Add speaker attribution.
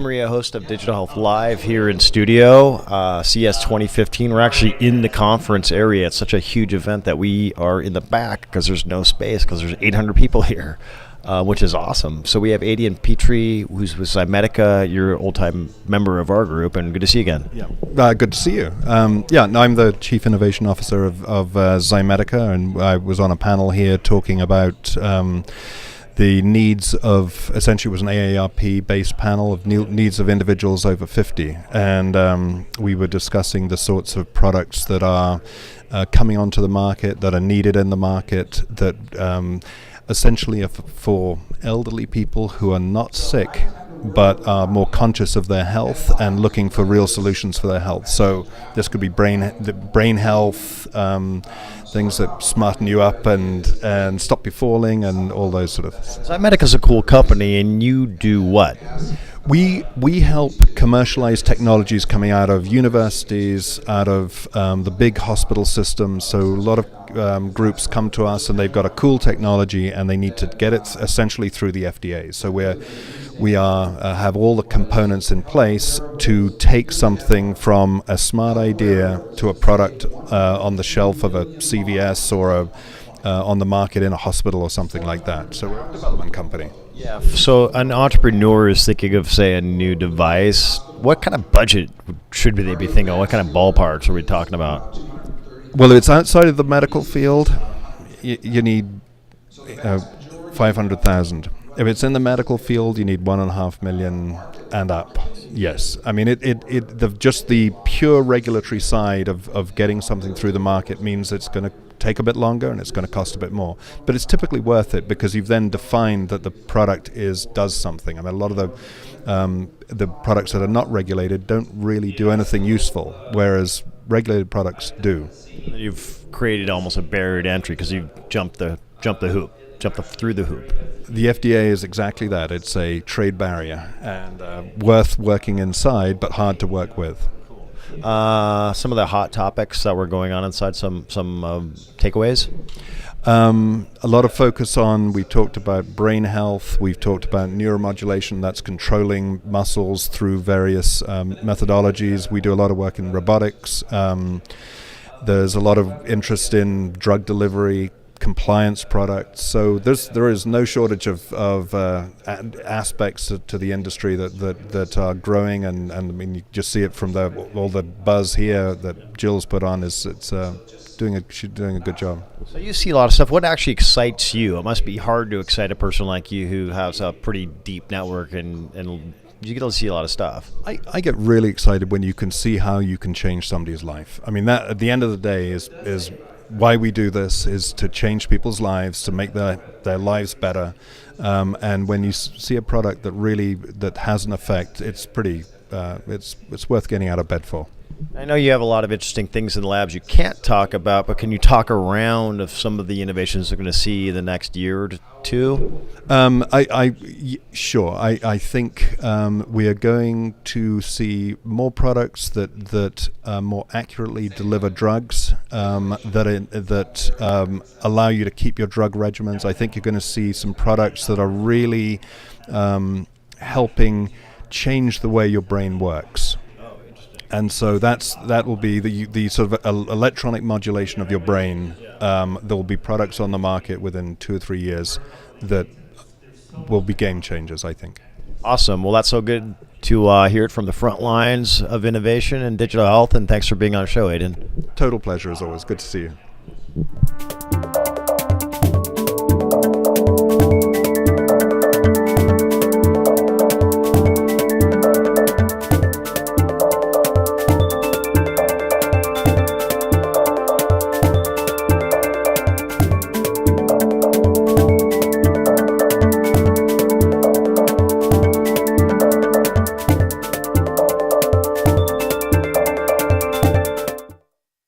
Speaker 1: Maria, host of Digital Health Live here in studio, CES 2015. We're actually in the conference area. It's such a huge event that we are in the back because there's no space because there's 800 people here, which is awesome. So we have Aidan Petrie, who's with Ximedica. You're an old-time member of our group, and good to see you again.
Speaker 2: Yeah, good to see you. I'm the Chief Innovation Officer of Ximedica, and I was on a panel here talking about the needs of, essentially it was an AARP-based panel of needs of individuals over 50. And we were discussing the sorts of products that are coming onto the market, that are needed in the market, that essentially are for elderly people who are not sick, but are more conscious of their health and looking for real solutions for their health. So this could be brain health, things that smarten you up and stop you falling and all those sort of things.
Speaker 1: Ximedica's a cool company, and you do what?
Speaker 2: We help commercialize technologies coming out of universities, out of the big hospital systems. So a lot of groups come to us and they've got a cool technology and they need to get it essentially through the FDA. So we have all the components in place to take something from a smart idea to a product on the shelf of a CVS or on the market in a hospital or something like that. So we're a development company.
Speaker 1: Yeah. So an entrepreneur is thinking of, say, a new device. What kind of budget should they be thinking of? What kind of ballparks are we talking about?
Speaker 2: Well, if it's outside of the medical field, you need 500,000. If it's in the medical field, you need 1.5 million and up. Yes, I mean just the pure regulatory side of getting something through the market means it's going to take a bit longer and it's going to cost a bit more. But it's typically worth it because you've then defined that the product does something. I mean, a lot of the products that are not regulated don't really do anything useful, whereas regulated products do.
Speaker 1: You've created almost a barrier to entry because you've jumped through the hoop.
Speaker 2: The FDA is exactly that. It's a trade barrier and worth working inside, but hard to work with.
Speaker 1: Some of the hot topics that were going on inside, some takeaways?
Speaker 2: A lot of focus on, we talked about brain health, we've talked about neuromodulation, that's controlling muscles through various methodologies. We do a lot of work in robotics. There's a lot of interest in drug delivery, compliance products. So there is no shortage of aspects to the industry that are growing, and I mean you just see it from all the buzz here that Jill's put on. She's doing a good job.
Speaker 1: So you see a lot of stuff. What actually excites you? It must be hard to excite a person like you who has a pretty deep network and you get to see a lot of stuff.
Speaker 2: I get really excited when you can see how you can change somebody's life. I mean, that at the end of the day is why we do this, is to change people's lives, to make their lives better. And when you see a product that has an effect, it's pretty it's worth getting out of bed for.
Speaker 1: I know you have a lot of interesting things in the labs you can't talk about, but can you talk around of some of the innovations we're going to see in the next year or two?
Speaker 2: Sure. I think we are going to see more products that more accurately deliver drugs, that allow you to keep your drug regimens. I think you're going to see some products that are really helping change the way your brain works. And so that will be the sort of electronic modulation of your brain. There will be products on the market within 2 or 3 years that will be game changers, I think.
Speaker 1: Awesome. Well, that's so good to hear it from the front lines of innovation and digital health. And thanks for being on the show, Aidan.
Speaker 2: Total pleasure as always. Good to see you.